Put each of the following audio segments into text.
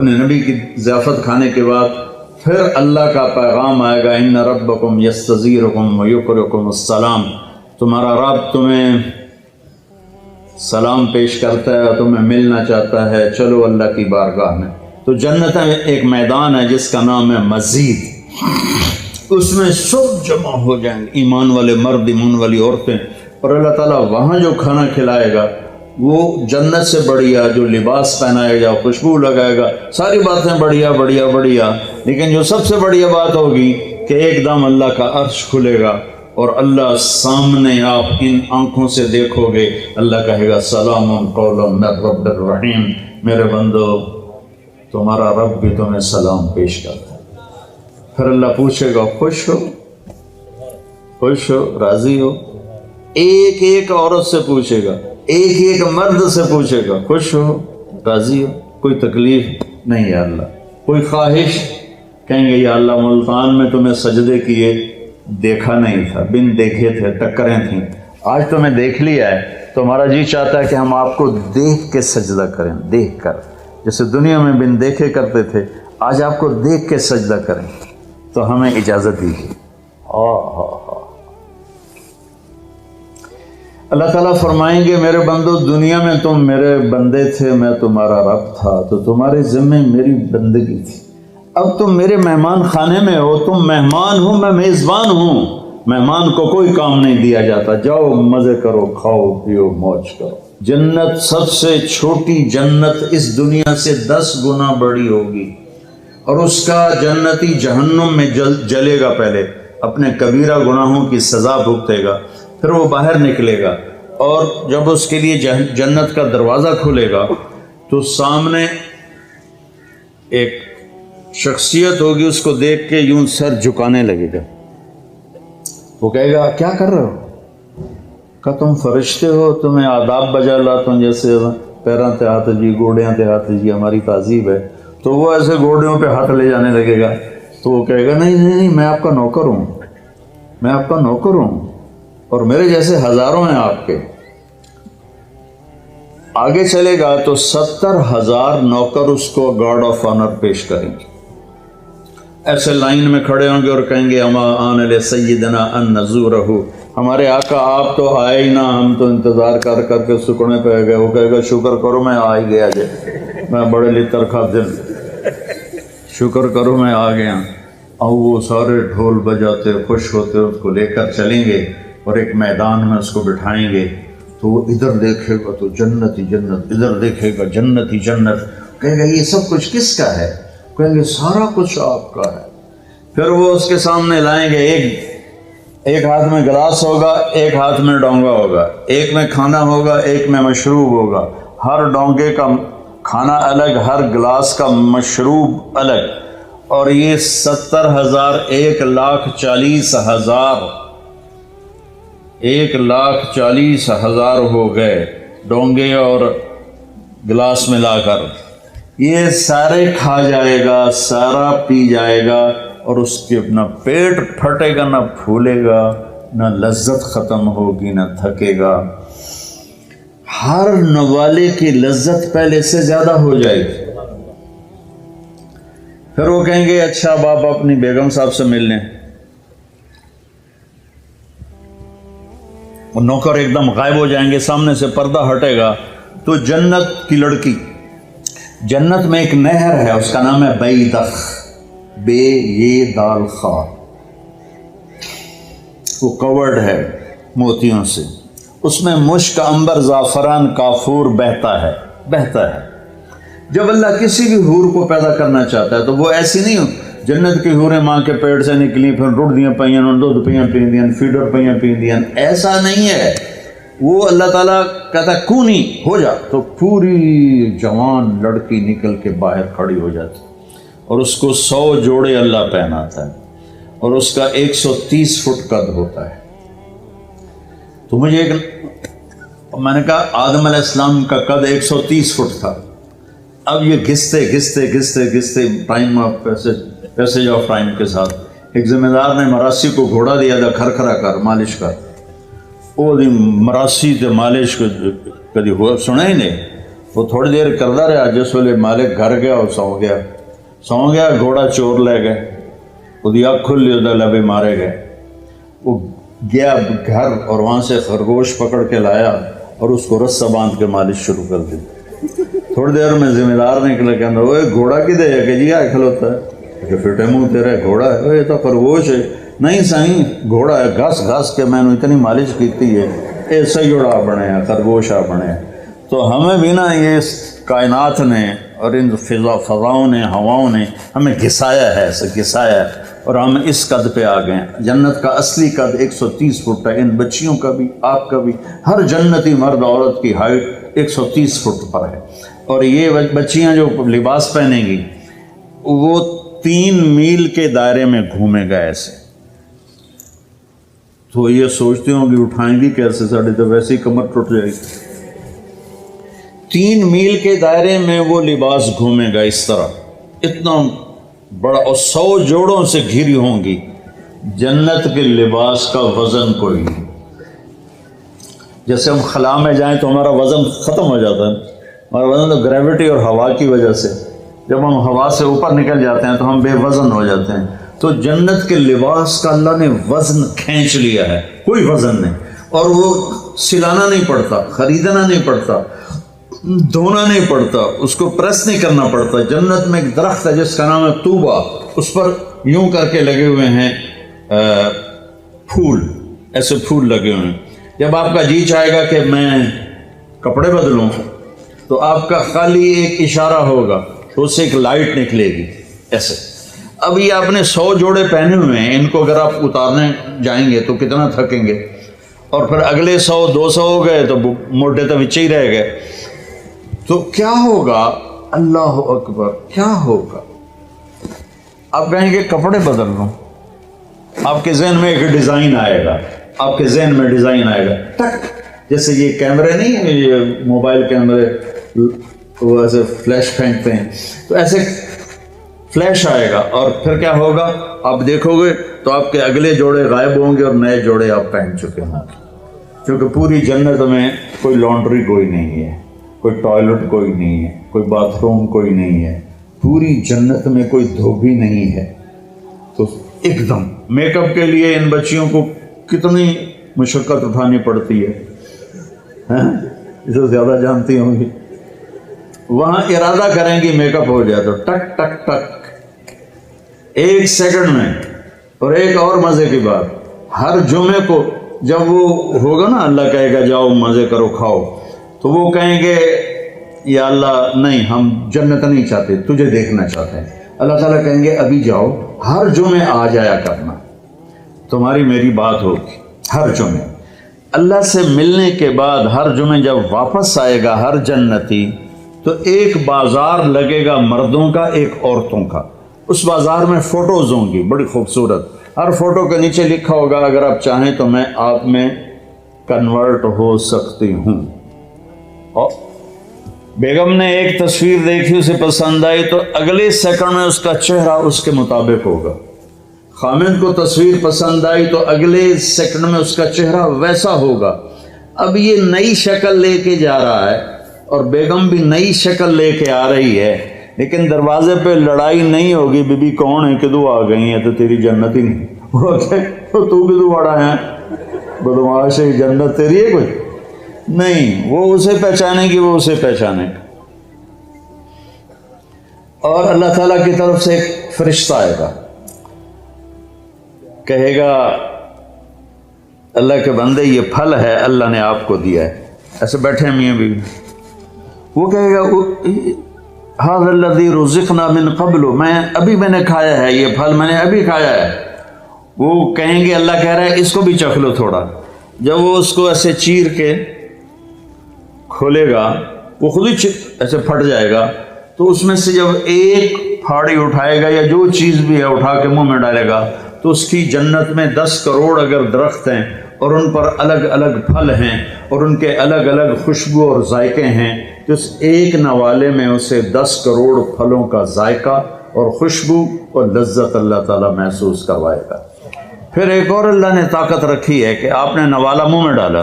نبی کی ضیافت کھانے کے بعد پھر اللہ کا پیغام آئے گا، ان ربکم یستزیرکم ویقرئکم السلام، تمہارا رب تمہیں سلام پیش کرتا ہے اور تمہیں ملنا چاہتا ہے، چلو اللہ کی بارگاہ میں۔ تو جنت ایک میدان ہے جس کا نام ہے مزید، اس میں سب جمع ہو جائیں گے، ایمان والے مرد، ایمان والی عورتیں، اور اللہ تعالیٰ وہاں جو کھانا کھلائے گا وہ جنت سے بڑھیا، جو لباس پہنائے گا، خوشبو لگائے گا، ساری باتیں بڑھیا بڑھیا بڑھیا، لیکن جو سب سے بڑھیا بات ہوگی کہ ایک دم اللہ کا عرش کھلے گا اور اللہ سامنے آپ ان آنکھوں سے دیکھو گے، اللہ کہے گا سلام قولا من رب الرحیم، میرے بندو تمہارا رب بھی تمہیں سلام پیش کرتا ہے۔ پھر اللہ پوچھے گا خوش ہو، خوش ہو، راضی ہو؟ ایک ایک عورت سے پوچھے گا، ایک ایک مرد سے پوچھے گا، خوش ہو، راضی ہو؟ کوئی تکلیف نہیں ہے اللہ، کوئی خواہش؟ کہیں گے یا اللہ ملتان میں تمہیں سجدے کیے دیکھا نہیں تھا، بن دیکھے تھے، ٹکریں تھیں، آج تمہیں دیکھ لیا ہے تو ہمارا جی چاہتا ہے کہ ہم آپ کو دیکھ کے سجدہ کریں، دیکھ کر، جیسے دنیا میں بن دیکھے کرتے تھے، آج آپ کو دیکھ کے سجدہ کریں، تو ہمیں اجازت دیجیے۔ اللہ تعالیٰ فرمائیں گے میرے بندو دنیا میں تم میرے بندے تھے، میں تمہارا رب تھا، تو تمہارے ذمہ میری بندگی تھی، اب تم میرے مہمان خانے میں ہو، تم مہمان ہو، میں میزبان ہوں، مہمان کو کوئی کام نہیں دیا جاتا، جاؤ مزے کرو، کھاؤ پیو موج کرو۔ جنت سب سے چھوٹی جنت اس دنیا سے 10 گنا بڑی ہوگی، اور اس کا جنتی جہنم میں جلے گا، پہلے اپنے کبیرہ گناہوں کی سزا بھگتے گا، پھر وہ باہر نکلے گا، اور جب اس کے لیے جنت کا دروازہ کھلے گا تو سامنے ایک شخصیت ہوگی، اس کو دیکھ کے یوں سر جھکانے لگے گا، وہ کہے گا کیا کر رہے ہو؟ کہ تم فرشتے ہو، تمہیں آداب بجا لاتا ہوں، جیسے پیراں تے ہاتھ جی، گوڑیاں تے ہاتھ جی، ہماری تہذیب ہے، تو وہ ایسے گوڑیوں پہ ہاتھ لے جانے لگے گا، تو وہ کہے گا نہیں نہیں نہیں، میں آپ کا نوکر ہوں، میں آپ کا نوکر ہوں، اور میرے جیسے ہزاروں ہیں آپ کے۔ آگے چلے گا تو 70,000 نوکر اس کو گارڈ آف آنر پیش کریں گے، ایسے لائن میں کھڑے ہوں گے اور کہیں گے اما آن لسیدنا ان نزورہ، ہمارے آقا آپ تو آئے ہی نہ، ہم تو انتظار کر کر کے سکڑنے پہ گئے۔ وہ کہے گا شکر کرو میں آ ہی گیا جے، میں بڑے لطر خادم، شکر کرو میں آ گیا۔ اور وہ سارے ڈھول بجاتے خوش ہوتے اس کو لے کر چلیں گے اور ایک میدان میں اس کو بٹھائیں گے، تو وہ ادھر دیکھے گا تو جنت ہی جنت، ادھر دیکھے گا جنت ہی جنت، کہے گا یہ سب کچھ کس کا ہے؟ کہیں گے سارا کچھ آپ کا ہے۔ پھر وہ اس کے سامنے لائیں گے، ایک ہاتھ میں گلاس ہوگا، ایک ہاتھ میں ڈونگا ہوگا، ایک میں کھانا ہوگا، ایک میں مشروب ہوگا، ہر ڈونگے کا کھانا الگ، ہر گلاس کا مشروب الگ، اور یہ 70,000 1,40,000 ہو گئے ڈونگے اور گلاس ملا کر، یہ سارے کھا جائے گا، سارا پی جائے گا، اور اس کے نہ پیٹ پھٹے گا، نہ پھولے گا، نہ لذت ختم ہوگی، نہ تھکے گا، ہر نوالے کی لذت پہلے سے زیادہ ہو جائے گی۔ پھر وہ کہیں گے اچھا اب آپ اپنی بیگم صاحب سے مل لیں، اور نوکر ایک دم غائب ہو جائیں گے، سامنے سے پردہ ہٹے گا تو جنت کی لڑکی، جنت میں ایک نہر ہے، اس کا نام ہے بیدخ، بے یہ دال خا، وہ کورڈ ہے موتیوں سے، اس میں مشک، عنبر، زعفران، کافور بہتا ہے۔ جب اللہ کسی بھی حور کو پیدا کرنا چاہتا ہے تو وہ ایسی نہیں ہو، جنت کی حوریں ماں کے پیٹ سے نکلی، پھر رڑ دیاں پئیاں، دودھ پئیاں پیندیاں، فیڈر پئیاں پیندیاں، ایسا نہیں ہے۔ وہ اللہ تعالیٰ کہتا ہے کونی ہو جا، تو پوری جوان لڑکی نکل کے باہر کھڑی ہو جاتی، اور اس کو 100 جوڑے اللہ پہناتا ہے، اور اس کا 130 فٹ قد ہوتا ہے۔ تو مجھے میں نے کہا آدم علیہ السلام کا قد 130 فٹ تھا، اب یہ گھستے time of passage of time کے ساتھ ایک ذمہ دار نے مراسی کو گھوڑا دیا تھا، کھرکھرا کر مالش کر، وہ مراسی تے مالش کدی ہوا سنا ہی نہیں، وہ تھوڑی دیر کرتا رہا، جس ویلے مالک گھر گیا وہ سو گیا، گھوڑا چور لے گئے، وہ اکھ کھلی، وہ لبے مارے گئے۔ وہ گیا گھر اور وہاں سے خرگوش پکڑ کے لایا اور اس کو رسہ باندھ کے مالش شروع کر دی۔ تھوڑی دیر میں ذمہ دار نکلے، کہنا وہ گھوڑا کدے ہے کہ جی آئے کھلوتا ہے کہ فٹے منہ تیرا گھوڑا ہے، یہ تو خرگوش ہے۔ نہیں سائیں گھوڑا ہے، گھس گھس کے میں نے اتنی مالش کیتی ہے، ایسا ہی جوڑا بنے ہیں، خرگوش آ بنے ہیں۔ تو ہمیں بھی نا یہ کائنات نے اور ان فضاؤں نے، ہواؤں نے ہمیں گھسایا ہے، ایسے گھسایا ہے، اور ہم اس قد پہ آ گئے ہیں۔ جنت کا اصلی قد 130 فٹ ہے، ان بچیوں کا بھی، آپ کا بھی، ہر جنتی مرد عورت کی ہائٹ 130 فٹ پر ہے۔ اور یہ بچیاں جو لباس پہنیں گی وہ 3 میل کے دائرے میں گھومے گا ایسے۔ تو یہ سوچتے ہوں کہ اٹھائیں گی کیسے، ساڑھے تو ویسے ہی کمر ٹوٹ جائے گی۔ 3 میل کے دائرے میں وہ لباس گھومے گا اس طرح، اتنا بڑا، اور 100 جوڑوں سے گھری ہوں گی۔ جنت کے لباس کا وزن کوئی نہیں۔ جیسے ہم خلا میں جائیں تو ہمارا وزن ختم ہو جاتا ہے، ہمارا وزن تو گریوٹی اور ہوا کی وجہ سے، جب ہم ہوا سے اوپر نکل جاتے ہیں تو ہم بے وزن ہو جاتے ہیں۔ تو جنت کے لباس کا اللہ نے وزن کھینچ لیا ہے، کوئی وزن نہیں، اور وہ سلانا نہیں پڑتا، خریدنا نہیں پڑتا، دھونا نہیں پڑتا، اس کو پریس نہیں کرنا پڑتا۔ جنت میں ایک درخت ہے جس کا نام ہے طوبہ، اس پر یوں کر کے لگے ہوئے ہیں پھول، ایسے پھول لگے ہوئے ہیں۔ جب آپ کا جی چاہے گا کہ میں کپڑے بدلوں تو آپ کا خالی ایک اشارہ ہوگا تو اس سے ایک لائٹ نکلے گی ایسے۔ اب یہ آپ نے 100 جوڑے پہنے ہوئے ہیں، ان کو اگر آپ اتارنے جائیں گے تو کتنا تھکیں گے، اور پھر اگلے 100 200 ہو گئے تو موٹے تو بچے ہی رہ گئے۔ تو کیا ہوگا، اللہ اکبر، کیا ہوگا؟ آپ کہیں گے کپڑے بدل لوں، آپ کے ذہن میں ایک ڈیزائن آئے گا، آپ کے ذہن میں ڈیزائن آئے گا، ٹک، جیسے یہ کیمرے نہیں ہیں، یہ موبائل کیمرے وہ ایسے فلیش پھینکتے ہیں، تو ایسے فلیش آئے گا، اور پھر کیا ہوگا، آپ دیکھو گے تو آپ کے اگلے جوڑے غائب ہوں گے اور نئے جوڑے آپ پہن چکے ہوں گے۔ کیونکہ پوری جنت میں کوئی لانڈری کوئی نہیں ہے، کوئی ٹوائلٹ کوئی نہیں ہے، کوئی باتھ روم کوئی نہیں ہے، پوری جنت میں کوئی دھوبی نہیں ہے۔ تو ایک دم میک اپ کے لیے ان بچیوں کو کتنی مشقت اٹھانی پڑتی ہے، اسے زیادہ جانتی ہوں گی۔ وہاں ارادہ کریں گی میک اپ ہو جائے تو ٹک ٹک ٹک 1 سیکنڈ میں۔ اور ایک اور مزے کی بات، ہر جمعے کو جب وہ ہوگا نا، اللہ کہے گا جاؤ مزے کرو کھاؤ، تو وہ کہیں گے یا اللہ نہیں، ہم جنت نہیں چاہتے، تجھے دیکھنا چاہتے ہیں۔ اللہ تعالیٰ کہیں گے ابھی جاؤ، ہر جمعے آ جایا کرنا، تمہاری میری بات ہوگی ہر جمعے۔ اللہ سے ملنے کے بعد ہر جمعے جب واپس آئے گا ہر جنتی، تو ایک بازار لگے گا مردوں کا، ایک عورتوں کا۔ اس بازار میں فوٹوز ہوں گی بڑی خوبصورت، ہر فوٹو کے نیچے لکھا ہوگا اگر آپ چاہیں تو میں آپ میں کنورٹ ہو سکتی ہوں۔ اور بیگم نے ایک تصویر دیکھی، اسے پسند آئی تو اگلے سیکنڈ میں اس کا چہرہ اس کے مطابق ہوگا۔ خامد کو تصویر پسند آئی تو اگلے سیکنڈ میں اس کا چہرہ ویسا ہوگا۔ اب یہ نئی شکل لے کے جا رہا ہے اور بیگم بھی نئی شکل لے کے آ رہی ہے، لیکن دروازے پہ لڑائی نہیں ہوگی، بی بی کون ہے، کدو آ گئی ہیں، تو تیری جنت ہی نہیں، تو کدو بڑا ہے، بدماش ہے، جنت تیری ہے کوئی نہیں۔ وہ اسے پہچانے گی، وہ اسے پہچانے گا۔ اور اللہ تعالیٰ کی طرف سے ایک فرشتہ آئے گا، کہے گا اللہ کے بندے یہ پھل ہے اللہ نے آپ کو دیا ہے، ایسے بیٹھے ہیں میاں بیوی، وہ کہے گا ھذا الذی رزقنا من قبل، میں نے کھایا ہے یہ پھل، میں نے ابھی کھایا ہے۔ وہ کہیں گے اللہ کہہ رہا ہے اس کو بھی چکھ لو تھوڑا۔ جب وہ اس کو ایسے چیر کے کھولے گا، وہ خود ہی ایسے پھٹ جائے گا، تو اس میں سے جب ایک پھاڑی اٹھائے گا یا جو چیز بھی ہے اٹھا کے منہ میں ڈالے گا، تو اس کی جنت میں 10 کروڑ اگر درخت ہیں اور ان پر الگ الگ پھل ہیں اور ان کے الگ الگ خوشبو اور ذائقے ہیں، تو اس ایک نوالے میں اسے 10 کروڑ پھلوں کا ذائقہ اور خوشبو اور لذت اللہ تعالیٰ محسوس کروائے گا۔ پھر ایک اور اللہ نے طاقت رکھی ہے کہ آپ نے نوالا منہ میں ڈالا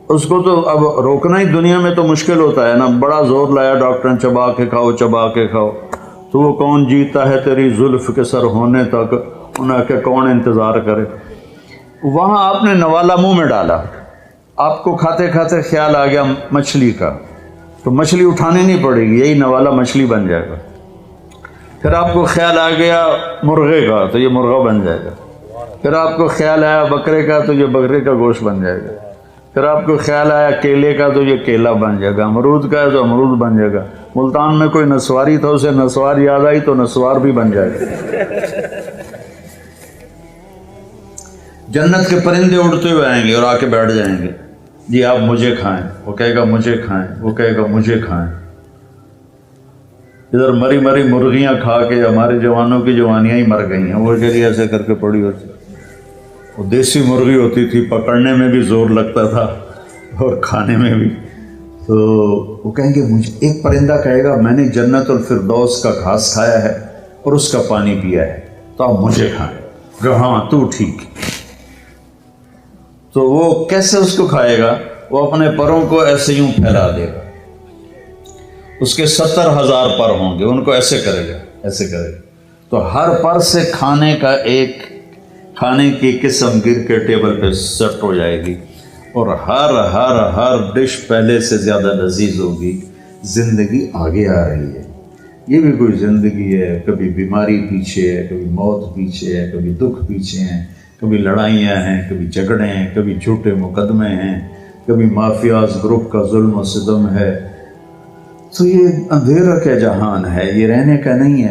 اس کو تو اب روکنا ہی دنیا میں تو مشکل ہوتا ہے نا، بڑا زور لایا ڈاکٹر نے چبا کے کھاؤ چبا کے کھاؤ، تو وہ کون جیتا ہے تیری زلف کے سر ہونے تک، انہیں کہ کون انتظار کرے۔ وہاں آپ نے نوالا منہ میں ڈالا، آپ کو کھاتے کھاتے خیال آ گیا مچھلی کا، تو مچھلی اٹھانی نہیں پڑے گی، یہی نوالا مچھلی بن جائے گا۔ پھر آپ کو خیال آ گیا مرغے کا، تو یہ مرغا بن جائے گا۔ پھر آپ کو خیال آیا بکرے کا، تو یہ بکرے کا گوشت بن جائے گا۔ پھر آپ کو خیال آیا کیلے کا، تو یہ کیلا بن جائے گا۔ امرود کا ہے تو امرود بن جائے گا۔ ملتان میں کوئی نسواری تھا، اسے نسوار یاد آئی تو نسوار بھی بن جائے گا۔ جنت کے پرندے اڑتے ہوئے آئیں گے اور آ کے بیٹھ جائیں گے، جی آپ مجھے کھائیں، وہ کہے گا مجھے کھائیں، وہ کہے گا مجھے کھائیں۔ ادھر مری مری مرغیاں کھا کے ہمارے جوانوں کی جوانیاں ہی مر گئی ہیں، وہ چلیے ایسے کر کے پڑی ہوتی۔ وہ دیسی مرغی ہوتی تھی، پکڑنے میں بھی زور لگتا تھا اور کھانے میں بھی۔ تو وہ کہیں گے مجھے، ایک پرندہ کہے گا میں نے جنت الفردوس کا گھاس کھایا ہے اور اس کا پانی پیا ہے، تو آپ مجھے کھائیں۔ کہ ہاں تو ٹھیک۔ تو وہ کیسے اس کو کھائے گا؟ وہ اپنے پروں کو ایسے یوں پھیلا دے گا، اس کے 70,000 پر ہوں گے، ان کو ایسے کرے گا، ایسے کرے گا، تو ہر پر سے کھانے کا ایک کھانے کی قسم گر کے ٹیبل پہ سیٹ ہو جائے گی، اور ہر ڈش پہلے سے زیادہ لذیذ ہوگی۔ زندگی آگے آ رہی ہے، یہ بھی کوئی زندگی ہے، کبھی بیماری پیچھے ہے، کبھی موت پیچھے ہے، کبھی دکھ پیچھے ہیں، کبھی لڑائیاں ہیں، کبھی جھگڑے ہیں، کبھی جھوٹے مقدمے ہیں، کبھی مافیاز گروپ کا ظلم و ستم ہے۔ تو یہ اندھیرا کا جہان ہے، یہ رہنے کا نہیں ہے۔